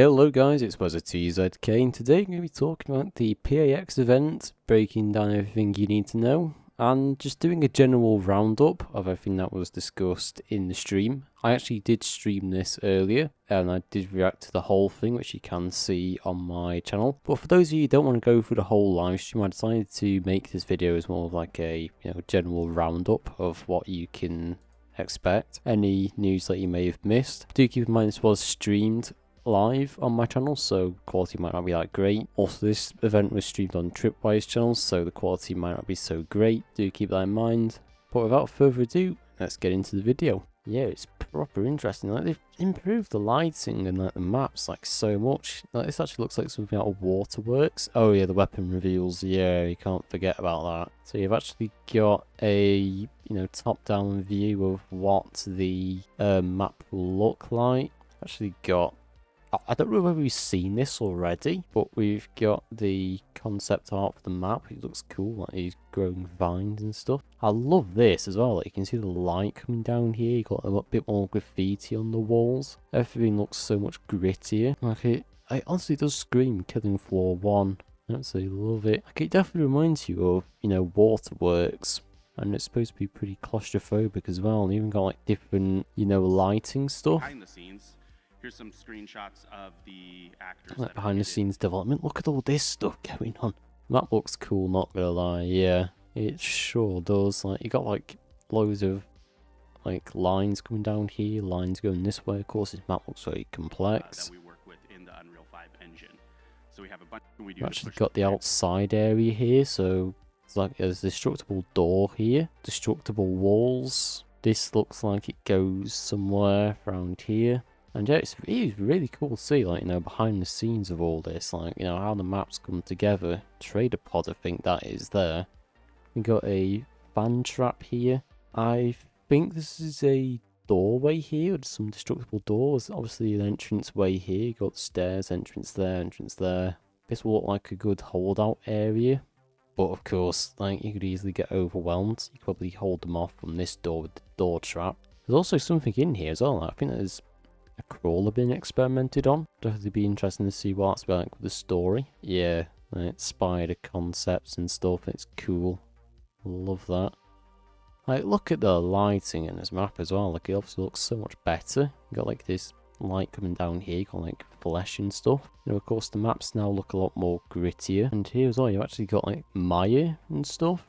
Hello guys, it's TZK, and today I'm going to be talking about the PAX event, breaking down everything you need to know, and just doing a general roundup of everything that was discussed in the stream. I actually did stream this earlier, and I did react to the whole thing, which you can see on my channel. But for those of you who don't want to go through the whole live stream, I decided to make this video as more of like a general roundup of what you can expect, any news that you may have missed. Do keep in mind this was streamed live on my channel, so quality might not be that great. Also, this event was streamed on Tripwire's channel, so the quality might not be so great. Do keep that in mind. But without further ado, let's get into the video. Yeah, it's proper interesting. Like, they've improved the lighting and like the maps like so much. Like, this actually looks like something out of Waterworks. Oh yeah, the weapon reveals. Yeah, you can't forget about that. So you've actually got a top-down view of what the map will look like. Actually got, I don't know whether we've seen this already, but we've got the concept art for the map. It looks cool, like these growing vines and stuff. I love this as well. Like, you can see the light coming down here. You got a bit more graffiti on the walls. Everything looks so much grittier. Like, it honestly does scream Killing Floor 1. I absolutely love it. Like, it definitely reminds you of, Waterworks. And it's supposed to be pretty claustrophobic as well. And even got like different, lighting stuff. Behind the scenes. Here's some screenshots of the actors. Like behind the scenes development. Look at all this stuff going on. That looks cool, not gonna lie. Yeah, it sure does. Like, you got like loads of like lines coming down here, lines going this way. Of course, this map looks very complex. That we work with in the Unreal 5 engine. So we have a bunch. We've actually got the outside area here, so it's like there's a destructible door here, destructible walls. This looks like it goes somewhere around here. And yeah, it's really cool to see, like, behind the scenes of all this, like, how the maps come together. Trader pod, I think that is there. We got a fan trap here. I think this is a doorway here, with some destructible doors. Obviously an entrance way here. You got stairs, entrance there, entrance there. This will look like a good holdout area. But of course, like, you could easily get overwhelmed. You could probably hold them off from this door with the door trap. There's also something in here as well. I think there's a crawler being experimented on. Definitely be interesting to see what it's like with the story. Yeah, like spider concepts and stuff. It's cool. Love that. Like, look at the lighting in this map as well. Like, it obviously looks so much better. You got like this light coming down here. You got like flesh and stuff. Of course, the maps now look a lot more grittier. And here as well, you actually got like Maya and stuff.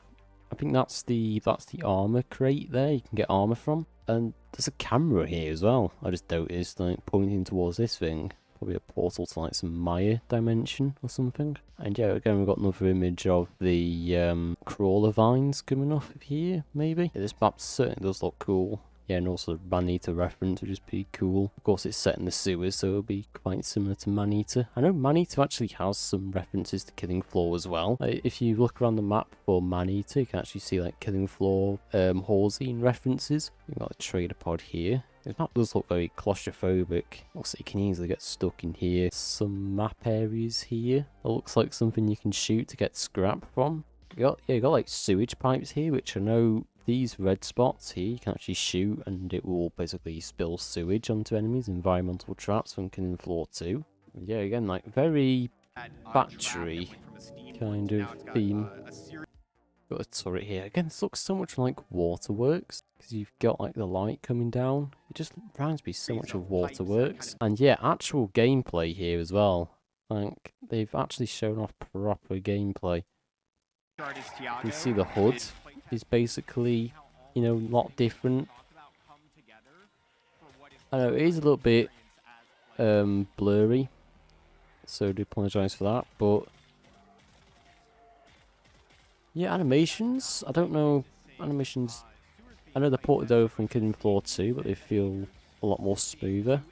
I think that's the armor crate there. You can get armor from. And there's a camera here as well. I just noticed, like, pointing towards this thing. Probably a portal to like some Maya dimension or something. And yeah, again, we've got another image of the crawler vines coming off of here, maybe. Yeah, this map certainly does look cool. Yeah, and also Maneater reference, which is pretty cool. Of course, it's set in the sewers, so it'll be quite similar to Maneater. I know Maneater actually has some references to Killing Floor as well. If you look around the map for Maneater, you can actually see like Killing Floor Horsine references. You've got a trader pod here. This map does look very claustrophobic. Also, you can easily get stuck in here. Some map areas here. It looks like something you can shoot to get scrap from. You got like sewage pipes here, which I know these red spots here you can actually shoot, and it will basically spill sewage onto enemies. Environmental traps from Killing Floor 2. Yeah, again, like very battery kind of theme. Got a turret here. Again, this looks so much like Waterworks, because you've got like the light coming down. It just reminds me so much of Waterworks. And yeah, actual gameplay here as well. Like, they've actually shown off proper gameplay. You can see the hood is basically, a lot different. I know it is a little bit blurry, so I do apologise for that, but yeah, animations, I don't know, animations, I know they're ported over from Killing Floor 2, but they feel a lot more smoother.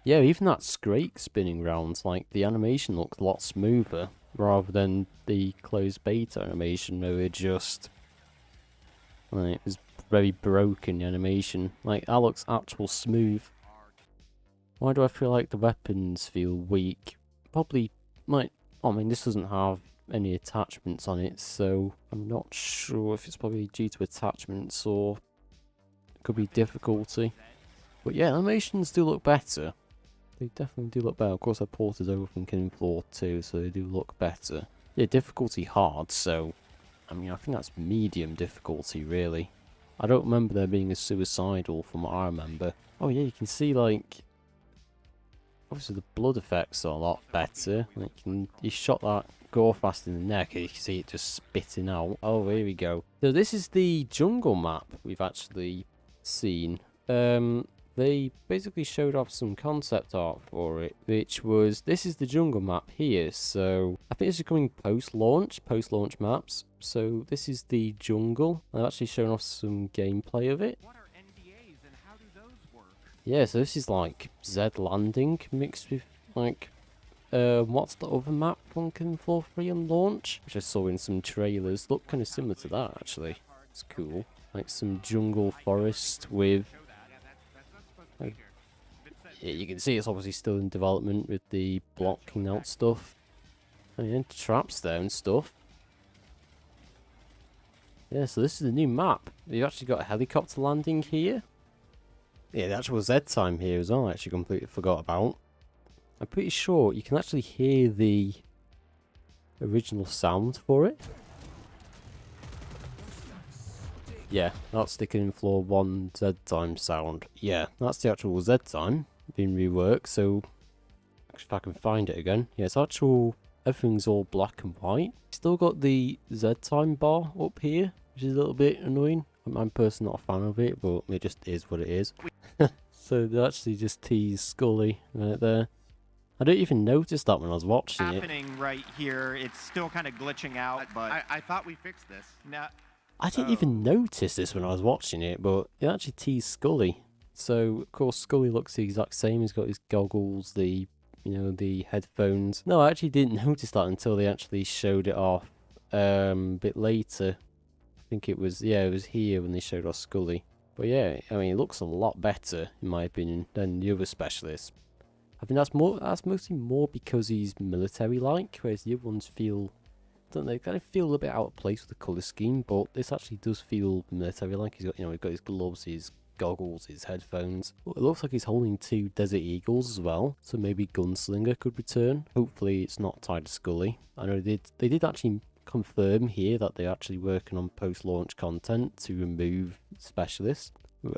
Yeah, even that Scrake spinning round, like, the animation looks a lot smoother, rather than the closed beta animation, where it just, like, it was very broken, the animation. Like, that looks actual smooth. Why do I feel like the weapons feel weak? Probably, like, I mean, this doesn't have any attachments on it, so I'm not sure if it's probably due to attachments, or it could be difficulty. But yeah, animations do look better. They definitely do look better. Of course, I ported over from Killing Floor 2, so they do look better. Yeah, difficulty hard, so I mean, I think that's medium difficulty, really. I don't remember there being a suicidal from what I remember. Oh yeah, you can see, like, obviously the blood effects are a lot better. Like, you shot that gore fast in the neck and you can see it just spitting out. Oh, here we go. So this is the jungle map we've actually seen. They basically showed off some concept art for it, which was, this is the jungle map here. So I think this is coming post-launch maps. So this is the jungle. I've actually shown off some gameplay of it. What are NDAs and how do those work? Yeah, so this is like Z Landing mixed with like what's the other map from Killing Floor 3 on launch? Which I saw in some trailers. Look kind of similar to that actually. It's cool. Like some jungle forest with yeah, you can see it's obviously still in development with the blocking out stuff. And yeah, traps there and stuff. Yeah, so this is the new map. You've actually got a helicopter landing here. Yeah, the actual Z time here as well, I actually completely forgot about. I'm pretty sure you can actually hear the original sound for it. Yeah, that's the Killing Floor 1 Z time sound. Yeah, that's the actual Z time being reworked, so if I can find it again. Yeah, it's actual, everything's all black and white. Still got the Z time bar up here, which is a little bit annoying. I'm personally not a fan of it, but it just is what it is. So they actually just teased Skully right there. I didn't even notice that when I was watching it. Happening right here. It's still kind of glitching out, but I thought we fixed this. now I didn't even notice this when I was watching it, but it actually teased Skully. So, of course, Skully looks the exact same. He's got his goggles, the, you know, the headphones. No, I actually didn't notice that until they actually showed it off a bit later. I think it was, yeah, it was here when they showed off Skully. But yeah, I mean, it looks a lot better, in my opinion, than the other specialists. I think that's mostly more because he's military-like, whereas the other ones feel, don't they, kind of feel a little bit out of place with the colour scheme, but this actually does feel military-like. He's got, you know, he's got his gloves, his goggles, his headphones. It looks like he's holding 2 Desert Eagles as well, so maybe Gunslinger could return. Hopefully it's not tied to Skully. I know they did actually confirm here that they're actually working on post-launch content to remove specialists.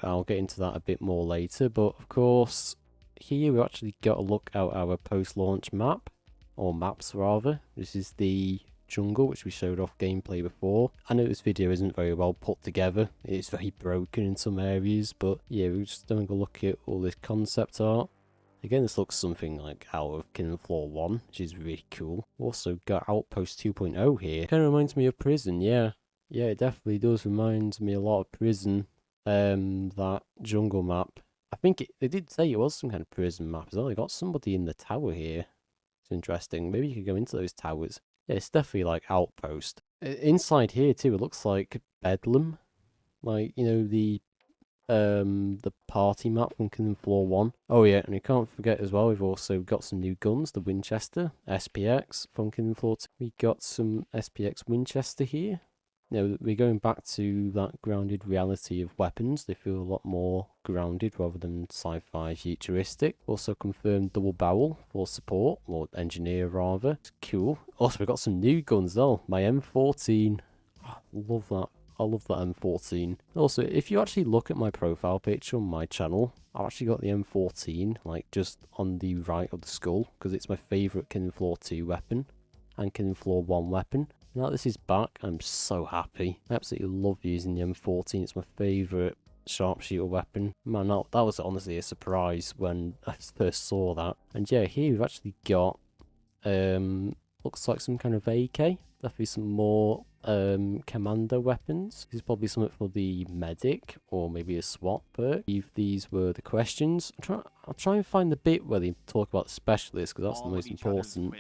I'll get into that a bit more later, but of course, here we've actually got to look at our post-launch map, or maps rather. This is the jungle, which we showed off gameplay before. I know this video isn't very well put together. It's very broken in some areas, but yeah, we're just having a look at all this concept art. Again, this looks something like out of Killing Floor 1, which is really cool. Also got Outpost 2.0 here. Kind of reminds me of Prison, yeah. Yeah, it definitely does remind me a lot of Prison, that jungle map. I think they did say it was some kind of prison map as well. They got somebody in the tower here. It's interesting. Maybe you could go into those towers. Yeah, it's definitely like Outpost. Inside here too, it looks like Bedlam. Like, you know, the party map from Killing Floor 1. Oh yeah, and you can't forget as well, we've also got some new guns, the Winchester, SPX from Killing Floor 2. We got some SPX Winchester here. You know, we're going back to that grounded reality of weapons. They feel a lot more grounded rather than sci-fi futuristic. Also confirmed double barrel for support, or engineer rather. It's cool. Also, we've got some new guns though. My M14. Oh, love that. I love that M14. Also, if you actually look at my profile picture on my channel, I've actually got the M14, like, just on the right of the skull, because it's my favourite Killing Floor 2 weapon, and Killing Floor 1 weapon. Now that this is back, I'm so happy. I absolutely love using the M14. It's my favourite sharpshooter weapon. Man, that was honestly a surprise when I first saw that. And yeah, here we've actually got, looks like some kind of AK. Definitely some more commander weapons. This is probably something for the medic, or maybe a SWAT perk. If these were the questions. I'll try and find the bit where they talk about the specialist, because that's the most important.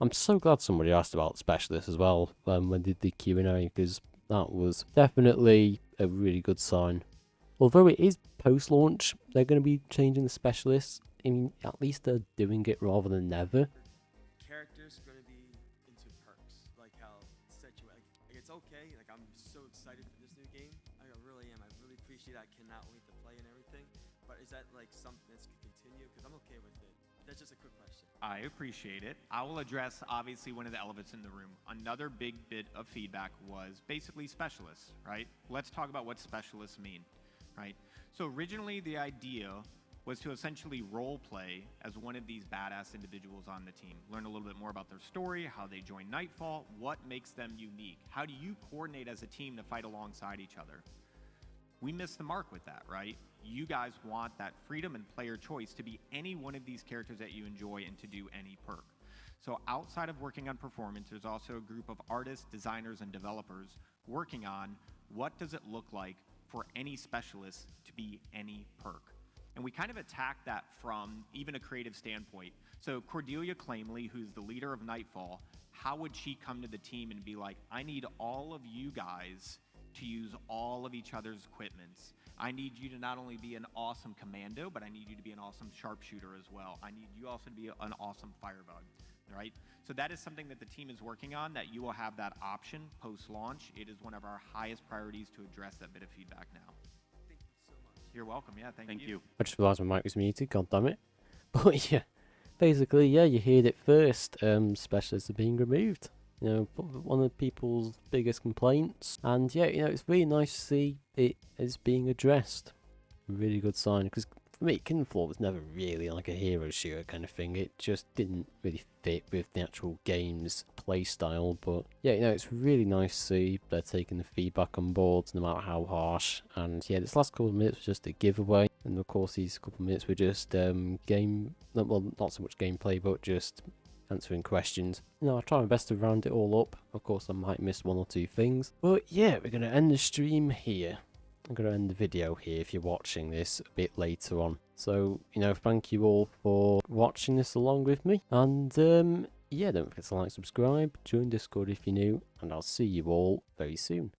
I'm so glad somebody asked about specialists as well when they did the Q&A, because that was definitely a really good sign. Although it is post-launch, they're going to be changing the specialists. I mean, at least they're doing it rather than never. Characters are going to be into perks, like how like it's okay. Like, I'm so excited for this new game. I really am. I really appreciate it. I cannot wait to play and everything. But But is that like something that's could continue? Because I'm okay with it. That's just a quick question. I appreciate it. I will address, obviously, one of the elephants in the room. Another big bit of feedback was basically specialists, right? Let's talk about what specialists mean, right? So originally, the idea was to essentially role play as one of these badass individuals on the team. Learn a little bit more about their story, how they joined Nightfall, what makes them unique. How do you coordinate as a team to fight alongside each other? We missed the mark with that, right? You guys want that freedom and player choice to be any one of these characters that you enjoy and to do any perk. So outside of working on performance, there's also a group of artists, designers, and developers working on what does it look like for any specialist to be any perk. And we kind of attack that from even a creative standpoint. So Cordelia Claimley, who's the leader of Nightfall, how would she come to the team and be like, I need all of you guys to use all of each other's equipments. I need you to not only be an awesome commando, but I need you to be an awesome sharpshooter as well. I need you also to be an awesome firebug, right? So that is something that the team is working on, that you will have that option post-launch. It is one of our highest priorities to address that bit of feedback now. Thank you so much. You're welcome. Yeah, thank you. I just realised my mic was muted, god damn it. But yeah, basically, yeah, you heard it first. Specialists are being removed. You know, one of people's biggest complaints. And yeah, you know, it's really nice to see it is being addressed. Really good sign, because for me, Kingdom Floor was never really like a hero shooter kind of thing. It just didn't really fit with the actual game's playstyle. But yeah, you know, it's really nice to see they're taking the feedback on board, no matter how harsh. And yeah, this last couple of minutes was just a giveaway. And of course, these couple of minutes were just well, not so much gameplay, but just answering questions. You know, I try my best to round it all up. Of course, I might miss one or two things. But yeah, we're going to end the stream here. I'm going to end the video here if you're watching this a bit later on. So, you know, thank you all for watching this along with me. And yeah, don't forget to like, subscribe, join Discord if you're new, and I'll see you all very soon.